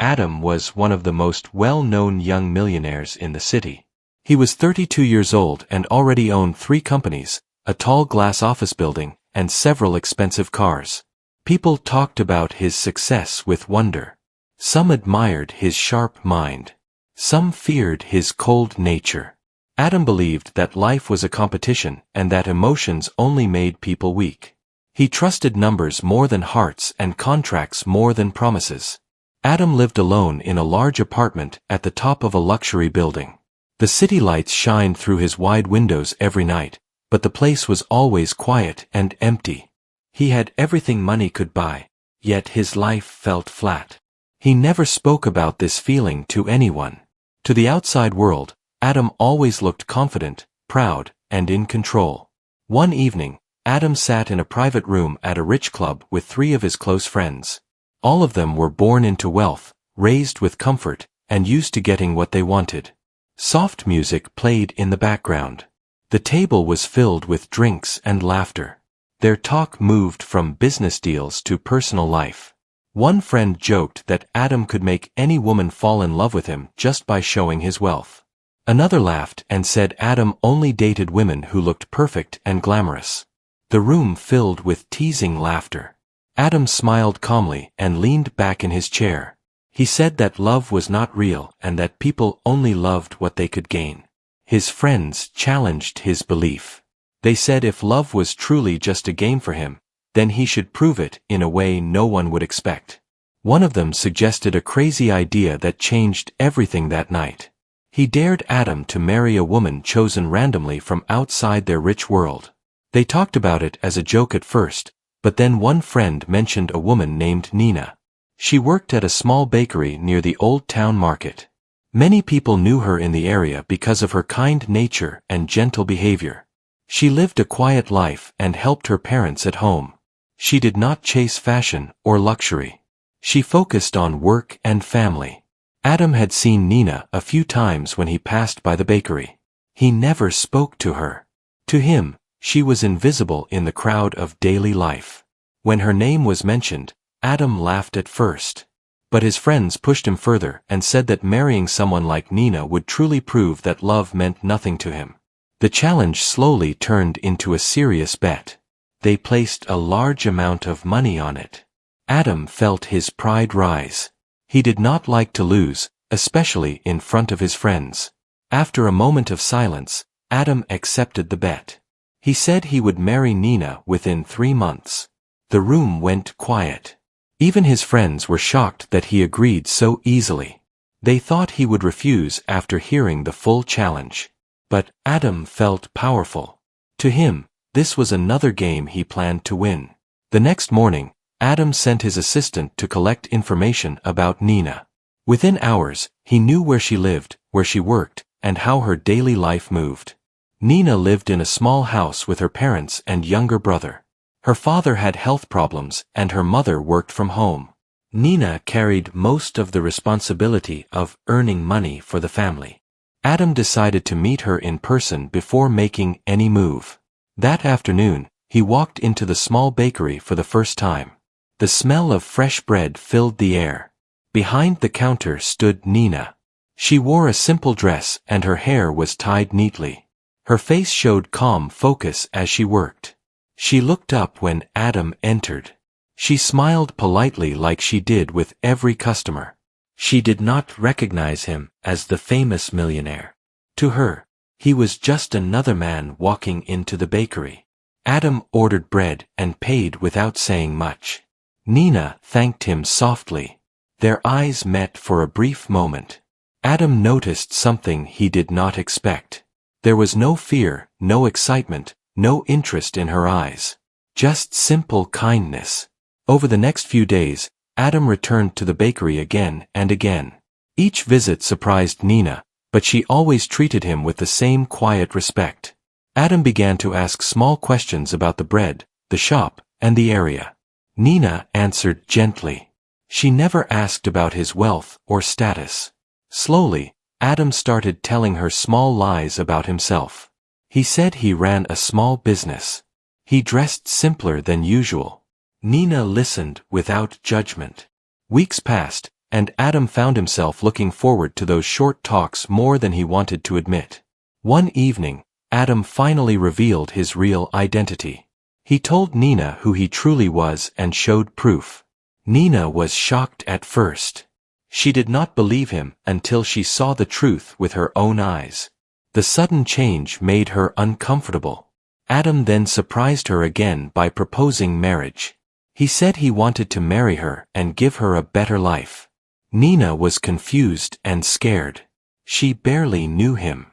Adam was one of the most well-known young millionaires in the city. He was 32 years old and already owned 3 companies, a tall glass office building, and several expensive cars. People talked about his success with wonder. Some admired his sharp mind. Some feared his cold nature. Adam believed that life was a competition and that emotions only made people weak. He trusted numbers more than hearts and contracts more than promises. Adam lived alone in a large apartment at the top of a luxury building. The city lights shined through his wide windows every night, but the place was always quiet and empty. He had everything money could buy, yet his life felt flat. He never spoke about this feeling to anyone. To the outside world, Adam always looked confident, proud, and in control. One evening, Adam sat in a private room at a rich club with 3 of his close friends. All of them were born into wealth, raised with comfort, and used to getting what they wanted. Soft music played in the background. The table was filled with drinks and laughter. Their talk moved from business deals to personal life. One friend joked that Adam could make any woman fall in love with him just by showing his wealth. Another laughed and said Adam only dated women who looked perfect and glamorous. The room filled with teasing laughter. Adam smiled calmly and leaned back in his chair. He said that love was not real and that people only loved what they could gain. His friends challenged his belief. They said if love was truly just a game for him, then he should prove it in a way no one would expect. One of them suggested a crazy idea that changed everything that night. He dared Adam to marry a woman chosen randomly from outside their rich world. They talked about it as a joke at first, but then one friend mentioned a woman named Nina. She worked at a small bakery near the old town market. Many people knew her in the area because of her kind nature and gentle behavior. She lived a quiet life and helped her parents at home. She did not chase fashion or luxury. She focused on work and family. Adam had seen Nina a few times when he passed by the bakery. He never spoke to her. To him, she was invisible in the crowd of daily life. When her name was mentioned, Adam laughed at first. But his friends pushed him further and said that marrying someone like Nina would truly prove that love meant nothing to him. The challenge slowly turned into a serious bet. They placed a large amount of money on it. Adam felt his pride rise. He did not like to lose, especially in front of his friends. After a moment of silence, Adam accepted the bet. He said he would marry Nina within 3 months. The room went quiet. Even his friends were shocked that he agreed so easily. They thought he would refuse after hearing the full challenge. But Adam felt powerful. To him, this was another game he planned to win. The next morning, Adam sent his assistant to collect information about Nina. Within hours, he knew where she lived, where she worked, and how her daily life moved. Nina lived in a small house with her parents and younger brother. Her father had health problems and her mother worked from home. Nina carried most of the responsibility of earning money for the family. Adam decided to meet her in person before making any move. That afternoon, he walked into the small bakery for the first time. The smell of fresh bread filled the air. Behind the counter stood Nina. She wore a simple dress and her hair was tied neatly. Her face showed calm focus as she worked. She looked up when Adam entered. She smiled politely like she did with every customer. She did not recognize him as the famous millionaire. To her, he was just another man walking into the bakery. Adam ordered bread and paid without saying much. Nina thanked him softly. Their eyes met for a brief moment. Adam noticed something he did not expect. There was no fear, no excitement, no interest in her eyes. Just simple kindness. Over the next few days, Adam returned to the bakery again and again. Each visit surprised Nina, but she always treated him with the same quiet respect. Adam began to ask small questions about the bread, the shop, and the area. Nina answered gently. She never asked about his wealth or status. Slowly, Adam started telling her small lies about himself. He said he ran a small business. He dressed simpler than usual. Nina listened without judgment. Weeks passed, and Adam found himself looking forward to those short talks more than he wanted to admit. One evening, Adam finally revealed his real identity. He told Nina who he truly was and showed proof. Nina was shocked at first. She did not believe him until she saw the truth with her own eyes. The sudden change made her uncomfortable. Adam then surprised her again by proposing marriage. He said he wanted to marry her and give her a better life. Nina was confused and scared. She barely knew him.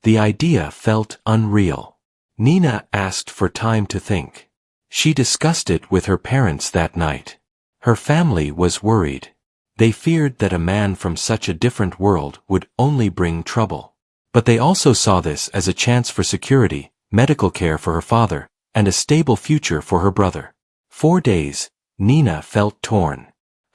The idea felt unreal. Nina asked for time to think. She discussed it with her parents that night. Her family was worried. They feared that a man from such a different world would only bring trouble. But they also saw this as a chance for security, medical care for her father, and a stable future for her brother. 4 days, Nina felt torn.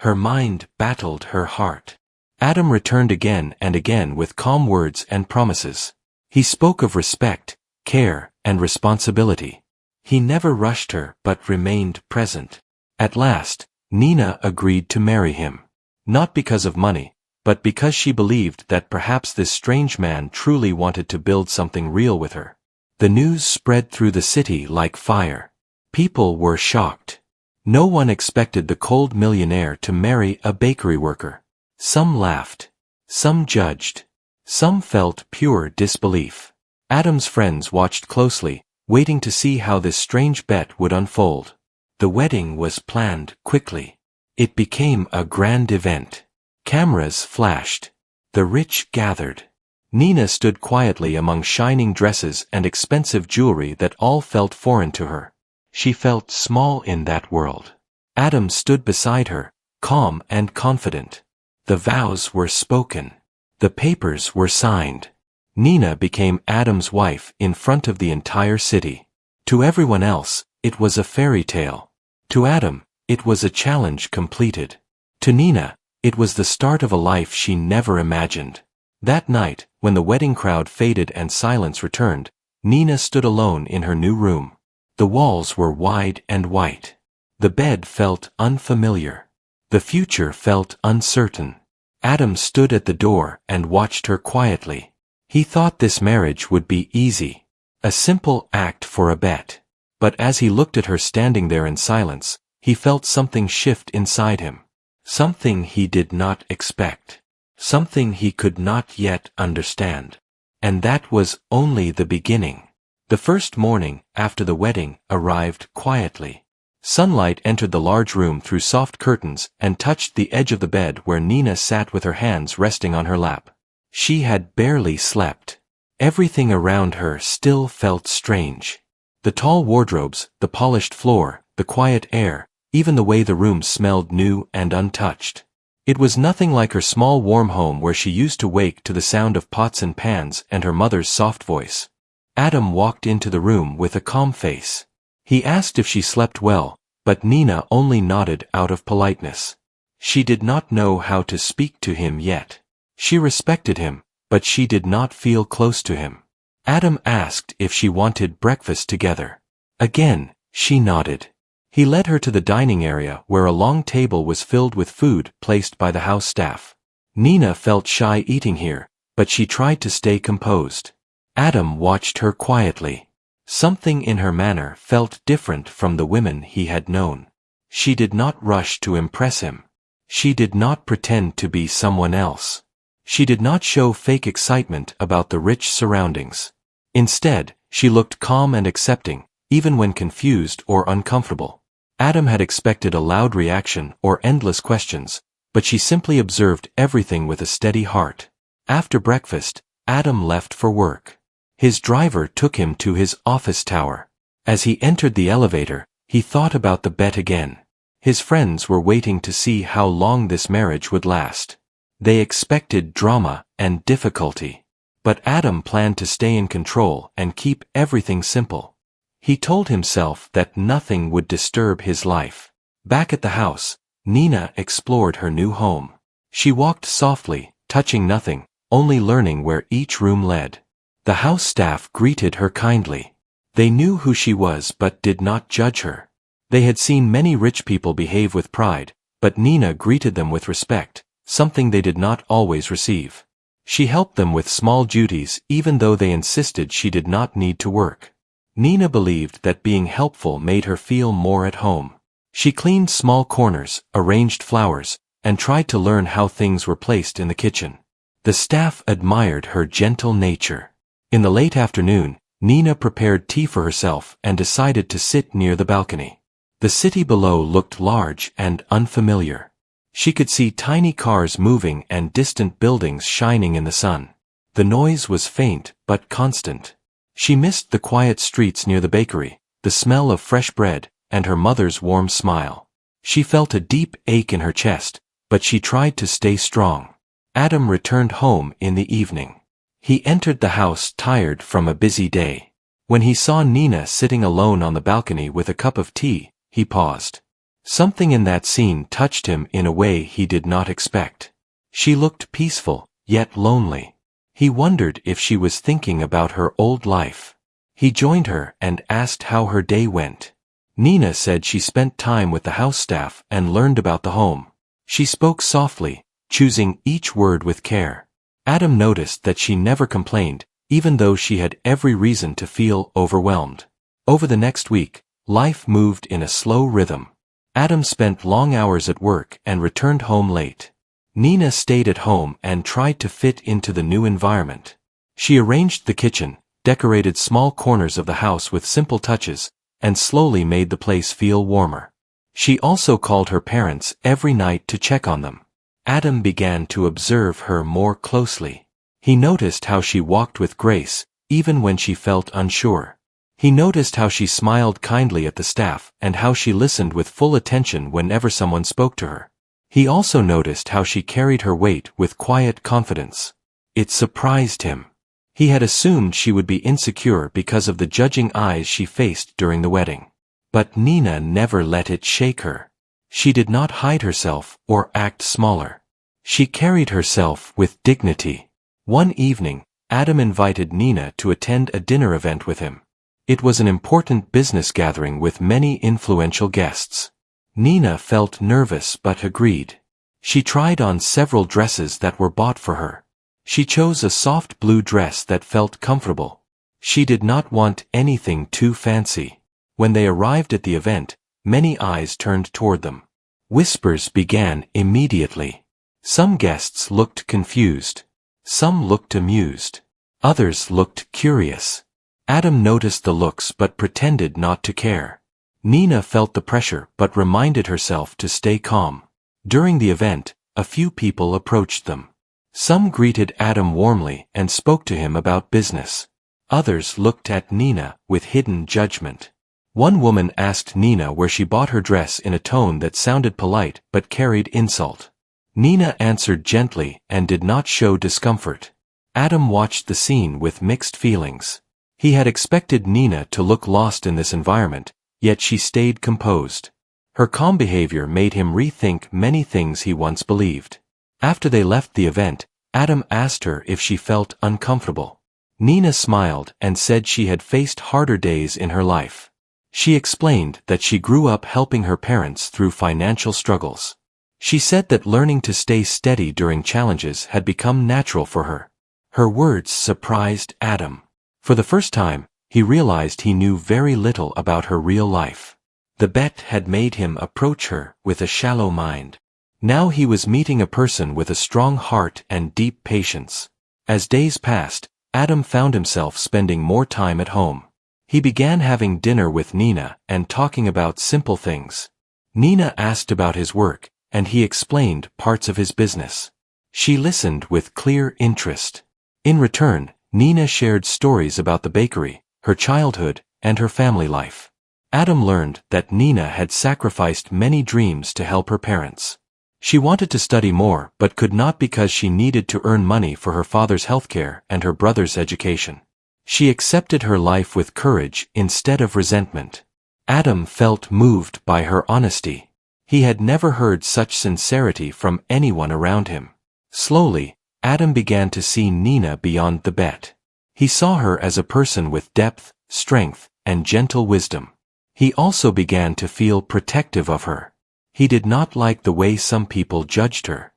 Her mind battled her heart. Adam returned again and again with calm words and promises. He spoke of respect, care, and responsibility. He never rushed her but remained present. At last, Nina agreed to marry him. Not because of money, but because she believed that perhaps this strange man truly wanted to build something real with her. The news spread through the city like fire. People were shocked. No one expected the cold millionaire to marry a bakery worker. Some laughed. Some judged. Some felt pure disbelief. Adam's friends watched closely, waiting to see how this strange bet would unfold. The wedding was planned quickly. It became a grand event. Cameras flashed. The rich gathered. Nina stood quietly among shining dresses and expensive jewelry that all felt foreign to her. She felt small in that world. Adam stood beside her, calm and confident. The vows were spoken. The papers were signed. Nina became Adam's wife in front of the entire city. To everyone else, it was a fairy tale. To Adam, it was a challenge completed. To Nina, it was the start of a life she never imagined. That night, when the wedding crowd faded and silence returned, Nina stood alone in her new room. The walls were wide and white. The bed felt unfamiliar. The future felt uncertain. Adam stood at the door and watched her quietly. He thought this marriage would be easy. A simple act for a bet. But as he looked at her standing there in silence, he felt something shift inside him. Something he did not expect. Something he could not yet understand. And that was only the beginning. The first morning, after the wedding, arrived quietly. Sunlight entered the large room through soft curtains and touched the edge of the bed where Nina sat with her hands resting on her lap. She had barely slept. Everything around her still felt strange. The tall wardrobes, the polished floor, the quiet air, even the way the room smelled new and untouched. It was nothing like her small warm home where she used to wake to the sound of pots and pans and her mother's soft voice. Adam walked into the room with a calm face. He asked if she slept well, but Nina only nodded out of politeness. She did not know how to speak to him yet. She respected him, but she did not feel close to him. Adam asked if she wanted breakfast together. Again, she nodded. He led her to the dining area where a long table was filled with food placed by the house staff. Nina felt shy eating here, but she tried to stay composed. Adam watched her quietly. Something in her manner felt different from the women he had known. She did not rush to impress him. She did not pretend to be someone else. She did not show fake excitement about the rich surroundings. Instead, she looked calm and accepting, even when confused or uncomfortable. Adam had expected a loud reaction or endless questions, but she simply observed everything with a steady heart. After breakfast, Adam left for work. His driver took him to his office tower. As he entered the elevator, he thought about the bet again. His friends were waiting to see how long this marriage would last. They expected drama and difficulty. But Adam planned to stay in control and keep everything simple. He told himself that nothing would disturb his life. Back at the house, Nina explored her new home. She walked softly, touching nothing, only learning where each room led. The house staff greeted her kindly. They knew who she was but did not judge her. They had seen many rich people behave with pride, but Nina greeted them with respect, something they did not always receive. She helped them with small duties even though they insisted she did not need to work. Nina believed that being helpful made her feel more at home. She cleaned small corners, arranged flowers, and tried to learn how things were placed in the kitchen. The staff admired her gentle nature. In the late afternoon, Nina prepared tea for herself and decided to sit near the balcony. The city below looked large and unfamiliar. She could see tiny cars moving and distant buildings shining in the sun. The noise was faint but constant. She missed the quiet streets near the bakery, the smell of fresh bread, and her mother's warm smile. She felt a deep ache in her chest, but she tried to stay strong. Adam returned home in the evening. He entered the house tired from a busy day. When he saw Nina sitting alone on the balcony with a cup of tea, he paused. Something in that scene touched him in a way he did not expect. She looked peaceful, yet lonely. He wondered if she was thinking about her old life. He joined her and asked how her day went. Nina said she spent time with the house staff and learned about the home. She spoke softly, choosing each word with care. Adam noticed that she never complained, even though she had every reason to feel overwhelmed. Over the next week, life moved in a slow rhythm. Adam spent long hours at work and returned home late. Nina stayed at home and tried to fit into the new environment. She arranged the kitchen, decorated small corners of the house with simple touches, and slowly made the place feel warmer. She also called her parents every night to check on them. Adam began to observe her more closely. He noticed how she walked with grace, even when she felt unsure. He noticed how she smiled kindly at the staff and how she listened with full attention whenever someone spoke to her. He also noticed how she carried her weight with quiet confidence. It surprised him. He had assumed she would be insecure because of the judging eyes she faced during the wedding. But Nina never let it shake her. She did not hide herself or act smaller. She carried herself with dignity. One evening, Adam invited Nina to attend a dinner event with him. It was an important business gathering with many influential guests. Nina felt nervous but agreed. She tried on several dresses that were bought for her. She chose a soft blue dress that felt comfortable. She did not want anything too fancy. When they arrived at the event, many eyes turned toward them. Whispers began immediately. Some guests looked confused. Some looked amused. Others looked curious. Adam noticed the looks but pretended not to care. Nina felt the pressure but reminded herself to stay calm. During the event, a few people approached them. Some greeted Adam warmly and spoke to him about business. Others looked at Nina with hidden judgment. One woman asked Nina where she bought her dress in a tone that sounded polite but carried insult. Nina answered gently and did not show discomfort. Adam watched the scene with mixed feelings. He had expected Nina to look lost in this environment, yet she stayed composed. Her calm behavior made him rethink many things he once believed. After they left the event, Adam asked her if she felt uncomfortable. Nina smiled and said she had faced harder days in her life. She explained that she grew up helping her parents through financial struggles. She said that learning to stay steady during challenges had become natural for her. Her words surprised Adam. For the first time, he realized he knew very little about her real life. The bet had made him approach her with a shallow mind. Now he was meeting a person with a strong heart and deep patience. As days passed, Adam found himself spending more time at home. He began having dinner with Nina and talking about simple things. Nina asked about his work, and he explained parts of his business. She listened with clear interest. In return, Nina shared stories about the bakery, her childhood, and her family life. Adam learned that Nina had sacrificed many dreams to help her parents. She wanted to study more but could not because she needed to earn money for her father's healthcare and her brother's education. She accepted her life with courage instead of resentment. Adam felt moved by her honesty. He had never heard such sincerity from anyone around him. Slowly, Adam began to see Nina beyond the bet. He saw her as a person with depth, strength, and gentle wisdom. He also began to feel protective of her. He did not like the way some people judged her.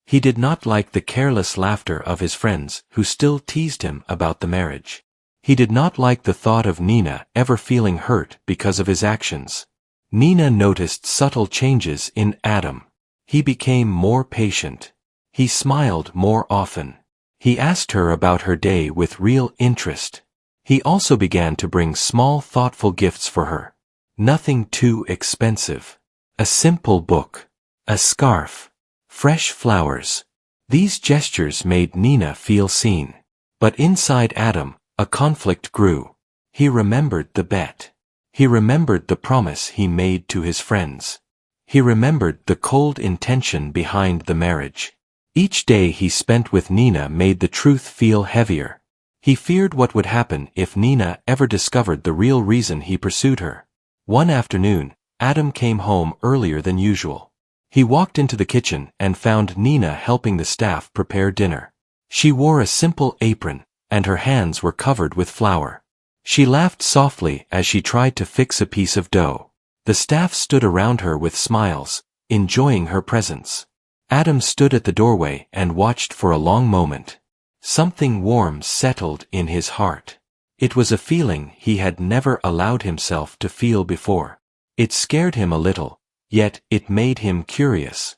He did not like the careless laughter of his friends who still teased him about the marriage. He did not like the thought of Nina ever feeling hurt because of his actions. Nina noticed subtle changes in Adam. He became more patient. He smiled more often. He asked her about her day with real interest. He also began to bring small, thoughtful gifts for her. Nothing too expensive. A simple book. A scarf. Fresh flowers. These gestures made Nina feel seen. But inside Adam, a conflict grew. He remembered the bet. He remembered the promise he made to his friends. He remembered the cold intention behind the marriage. Each day he spent with Nina made the truth feel heavier. He feared what would happen if Nina ever discovered the real reason he pursued her. One afternoon, Adam came home earlier than usual. He walked into the kitchen and found Nina helping the staff prepare dinner. She wore a simple apron, and her hands were covered with flour. She laughed softly as she tried to fix a piece of dough. The staff stood around her with smiles, enjoying her presence. Adam stood at the doorway and watched for a long moment. Something warm settled in his heart. It was a feeling he had never allowed himself to feel before. It scared him a little, yet it made him curious.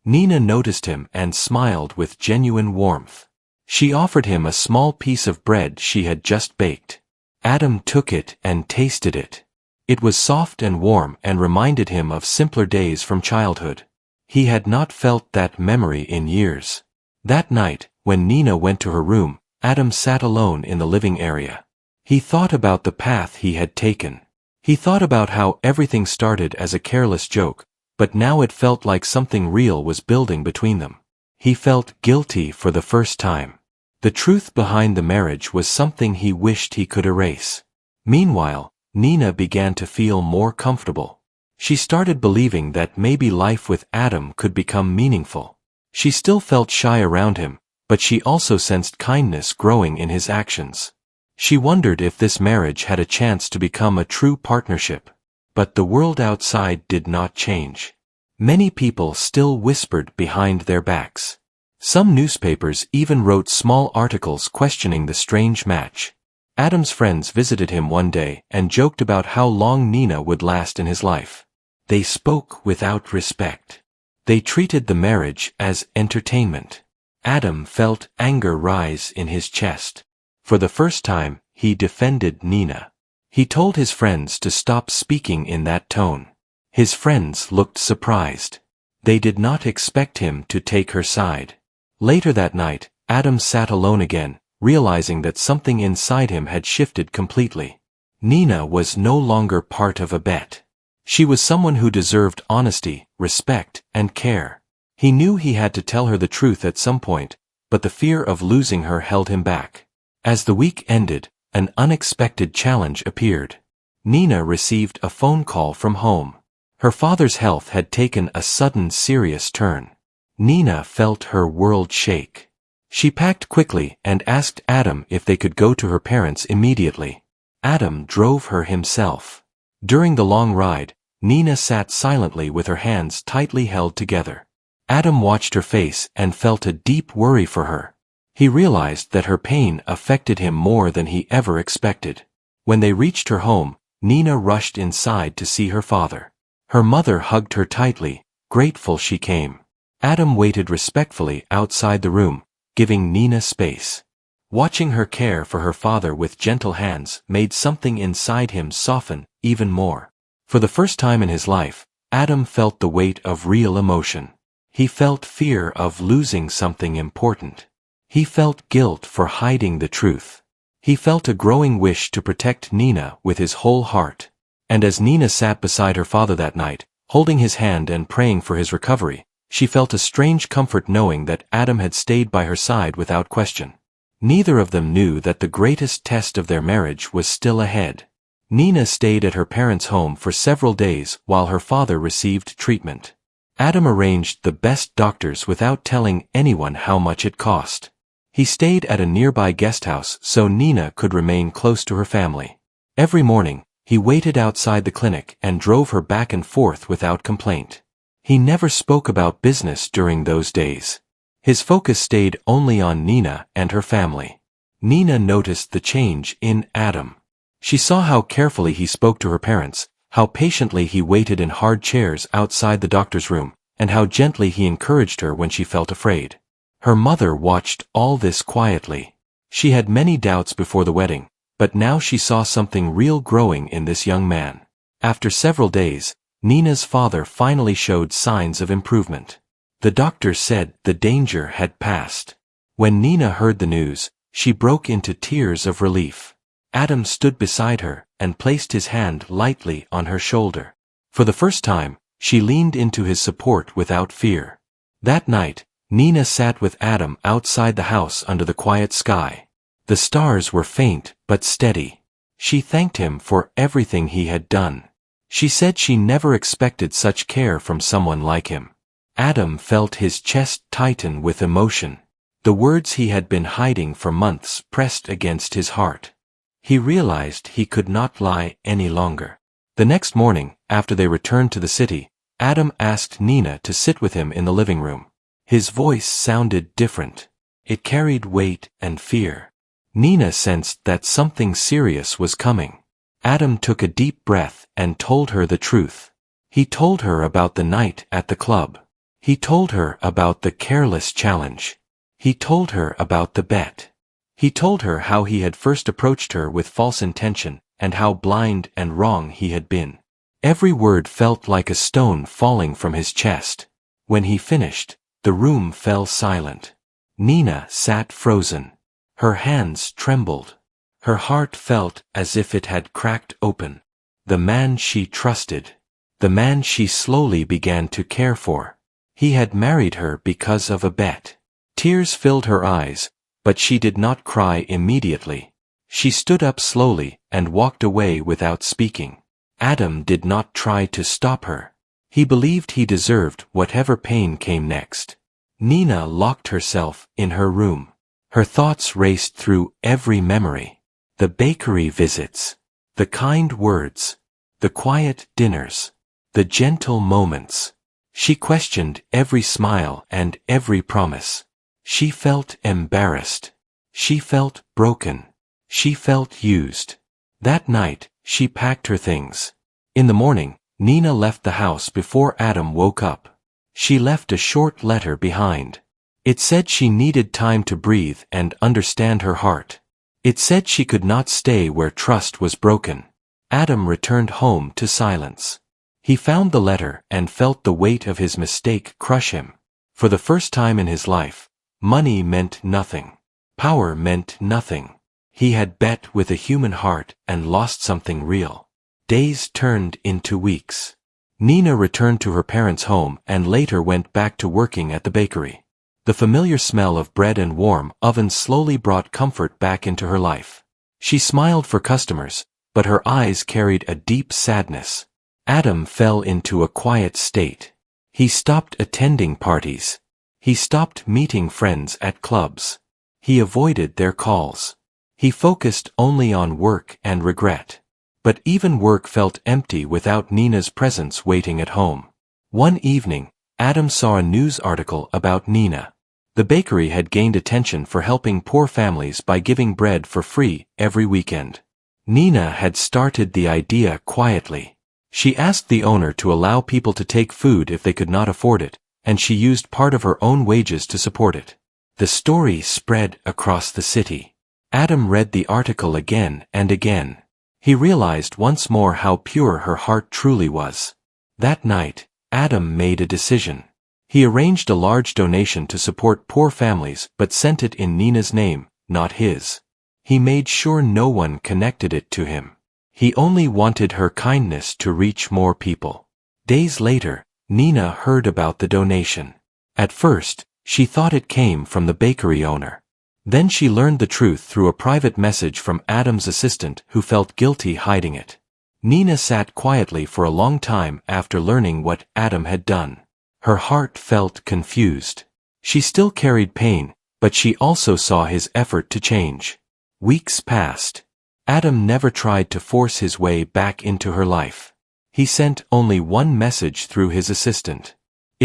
Nina noticed him and smiled with genuine warmth. She offered him a small piece of bread she had just baked. Adam took it and tasted it. It was soft and warm and reminded him of simpler days from childhood. He had not felt that memory in years. That night, when Nina went to her room, Adam sat alone in the living area. He thought about the path he had taken. He thought about how everything started as a careless joke, but now it felt like something real was building between them. He felt guilty for the first time. The truth behind the marriage was something he wished he could erase. Meanwhile, Nina began to feel more comfortable. She started believing that maybe life with Adam could become meaningful. She still felt shy around him, but she also sensed kindness growing in his actions. She wondered if this marriage had a chance to become a true partnership. But the world outside did not change. Many people still whispered behind their backs. Some newspapers even wrote small articles questioning the strange match. Adam's friends visited him one day and joked about how long Nina would last in his life. They spoke without respect. They treated the marriage as entertainment. Adam felt anger rise in his chest. For the first time, he defended Nina. He told his friends to stop speaking in that tone. His friends looked surprised. They did not expect him to take her side. Later that night, Adam sat alone again, realizing that something inside him had shifted completely. Nina was no longer part of a bet. She was someone who deserved honesty, respect, and care. He knew he had to tell her the truth at some point, but the fear of losing her held him back. As the week ended, an unexpected challenge appeared. Nina received a phone call from home. Her father's health had taken a sudden serious turn. Nina felt her world shake. She packed quickly and asked Adam if they could go to her parents immediately. Adam drove her himself. During the long ride, Nina sat silently with her hands tightly held together. Adam watched her face and felt a deep worry for her. He realized that her pain affected him more than he ever expected. When they reached her home, Nina rushed inside to see her father. Her mother hugged her tightly, grateful she came. Adam waited respectfully outside the room, giving Nina space. Watching her care for her father with gentle hands made something inside him soften even more. For the first time in his life, Adam felt the weight of real emotion. He felt fear of losing something important. He felt guilt for hiding the truth. He felt a growing wish to protect Nina with his whole heart. And as Nina sat beside her father that night, holding his hand and praying for his recovery, she felt a strange comfort knowing that Adam had stayed by her side without question. Neither of them knew that the greatest test of their marriage was still ahead. Nina stayed at her parents' home for several days while her father received treatment. Adam arranged the best doctors without telling anyone how much it cost. He stayed at a nearby guest house so Nina could remain close to her family. Every morning, he waited outside the clinic and drove her back and forth without complaint. He never spoke about business during those days. His focus stayed only on Nina and her family. Nina noticed the change in Adam. She saw how carefully he spoke to her parents, how patiently he waited in hard chairs outside the doctor's room, and how gently he encouraged her when she felt afraid. Her mother watched all this quietly. She had many doubts before the wedding, but now she saw something real growing in this young man. After several days, Nina's father finally showed signs of improvement. The doctor said the danger had passed. When Nina heard the news, she broke into tears of relief. Adam stood beside her and placed his hand lightly on her shoulder. For the first time, she leaned into his support without fear. That night, Nina sat with Adam outside the house under the quiet sky. The stars were faint but steady. She thanked him for everything he had done. She said she never expected such care from someone like him. Adam felt his chest tighten with emotion. The words he had been hiding for months pressed against his heart. He realized he could not lie any longer. The next morning, after they returned to the city, Adam asked Nina to sit with him in the living room. His voice sounded different. It carried weight and fear. Nina sensed that something serious was coming. Adam took a deep breath and told her the truth. He told her about the night at the club. He told her about the careless challenge. He told her about the bet. He told her how he had first approached her with false intention and how blind and wrong he had been. Every word felt like a stone falling from his chest. When he finished, the room fell silent. Nina sat frozen. Her hands trembled. Her heart felt as if it had cracked open. The man she trusted. The man she slowly began to care for. He had married her because of a bet. Tears filled her eyes, but she did not cry immediately. She stood up slowly and walked away without speaking. Adam did not try to stop her. He believed he deserved whatever pain came next. Nina locked herself in her room. Her thoughts raced through every memory. The bakery visits. The kind words. The quiet dinners. The gentle moments. She questioned every smile and every promise. She felt embarrassed. She felt broken. She felt used. That night, she packed her things. In the morning, Nina left the house before Adam woke up. She left a short letter behind. It said she needed time to breathe and understand her heart. It said she could not stay where trust was broken. Adam returned home to silence. He found the letter and felt the weight of his mistake crush him. For the first time in his life, money meant nothing. Power meant nothing. He had bet with a human heart and lost something real. Days turned into weeks. Nina returned to her parents' home and later went back to working at the bakery. The familiar smell of bread and warm ovens slowly brought comfort back into her life. She smiled for customers, but her eyes carried a deep sadness. Adam fell into a quiet state. He stopped attending parties. He stopped meeting friends at clubs. He avoided their calls. He focused only on work and regret. But even work felt empty without Nina's presence waiting at home. One evening, Adam saw a news article about Nina. The bakery had gained attention for helping poor families by giving bread for free every weekend. Nina had started the idea quietly. She asked the owner to allow people to take food if they could not afford it, and she used part of her own wages to support it. The story spread across the city. Adam read the article again and again. He realized once more how pure her heart truly was. That night, Adam made a decision. He arranged a large donation to support poor families but sent it in Nina's name, not his. He made sure no one connected it to him. He only wanted her kindness to reach more people. Days later, Nina heard about the donation. At first, she thought it came from the bakery owner. Then she learned the truth through a private message from Adam's assistant who felt guilty hiding it. Nina sat quietly for a long time after learning what Adam had done. Her heart felt confused. She still carried pain, but she also saw his effort to change. Weeks passed. Adam never tried to force his way back into her life. He sent only one message through his assistant.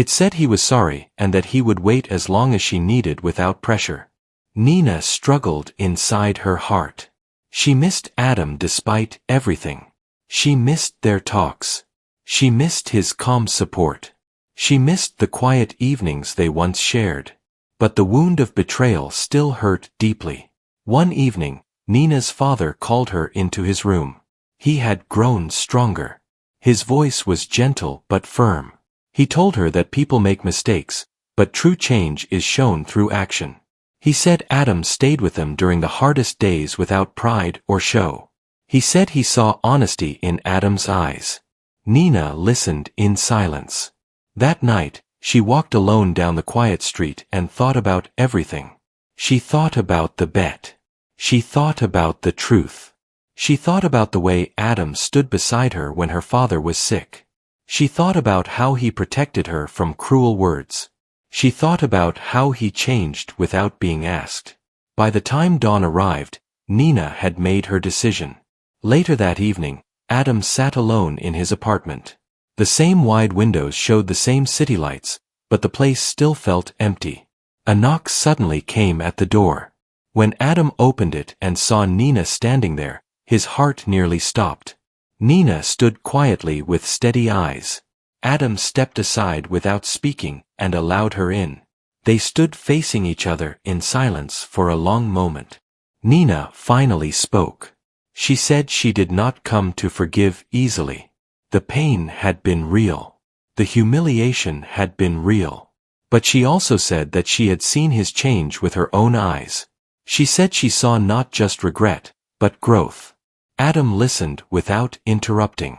It said he was sorry and that he would wait as long as she needed without pressure. Nina struggled inside her heart. She missed Adam despite everything. She missed their talks. She missed his calm support. She missed the quiet evenings they once shared. But the wound of betrayal still hurt deeply. One evening, Nina's father called her into his room. He had grown stronger. His voice was gentle but firm. He told her that people make mistakes, but true change is shown through action. He said Adam stayed with them during the hardest days without pride or show. He said he saw honesty in Adam's eyes. Nina listened in silence. That night, she walked alone down the quiet street and thought about everything. She thought about the bet. She thought about the truth. She thought about the way Adam stood beside her when her father was sick. She thought about how he protected her from cruel words. She thought about how he changed without being asked. By the time dawn arrived, Nina had made her decision. Later that evening, Adam sat alone in his apartment. The same wide windows showed the same city lights, but the place still felt empty. A knock suddenly came at the door. When Adam opened it and saw Nina standing there, his heart nearly stopped. Nina stood quietly with steady eyes. Adam stepped aside without speaking and allowed her in. They stood facing each other in silence for a long moment. Nina finally spoke. She said she did not come to forgive easily. The pain had been real. The humiliation had been real. But she also said that she had seen his change with her own eyes. She said she saw not just regret, but growth. Adam listened without interrupting.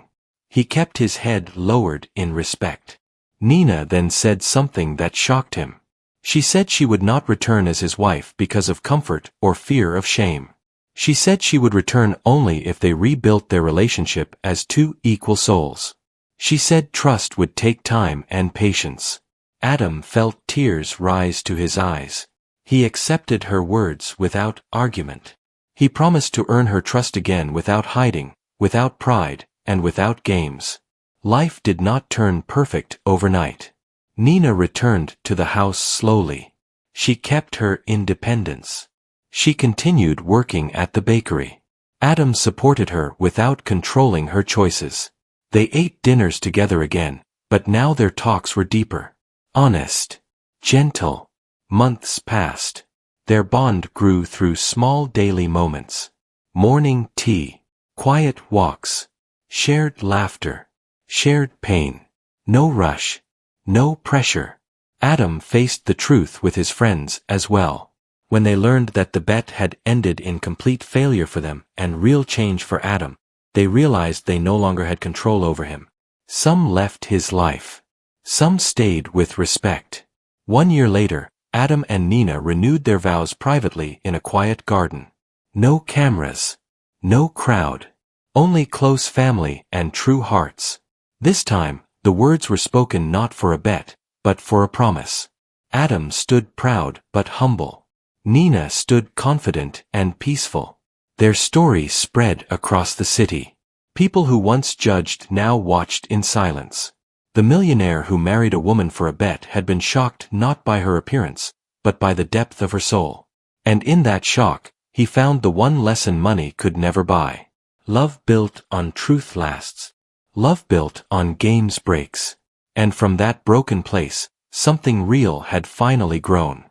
He kept his head lowered in respect. Nina then said something that shocked him. She said she would not return as his wife because of comfort or fear of shame. She said she would return only if they rebuilt their relationship as two equal souls. She said trust would take time and patience. Adam felt tears rise to his eyes. He accepted her words without argument. He promised to earn her trust again without hiding, without pride, and without games. Life did not turn perfect overnight. Nina returned to the house slowly. She kept her independence. She continued working at the bakery. Adam supported her without controlling her choices. They ate dinners together again, but now their talks were deeper. Honest. Gentle. Months passed. Their bond grew through small daily moments. Morning tea. Quiet walks. Shared laughter. Shared pain. No rush. No pressure. Adam faced the truth with his friends as well. When they learned that the bet had ended in complete failure for them and real change for Adam, they realized they no longer had control over him. Some left his life. Some stayed with respect. 1 year later, Adam and Nina renewed their vows privately in a quiet garden. No cameras. No crowd. Only close family and true hearts. This time, the words were spoken not for a bet, but for a promise. Adam stood proud but humble. Nina stood confident and peaceful. Their story spread across the city. People who once judged now watched in silence. The millionaire who married a woman for a bet had been shocked not by her appearance, but by the depth of her soul. And in that shock, he found the one lesson money could never buy. Love built on truth lasts. Love built on games breaks. And from that broken place, something real had finally grown.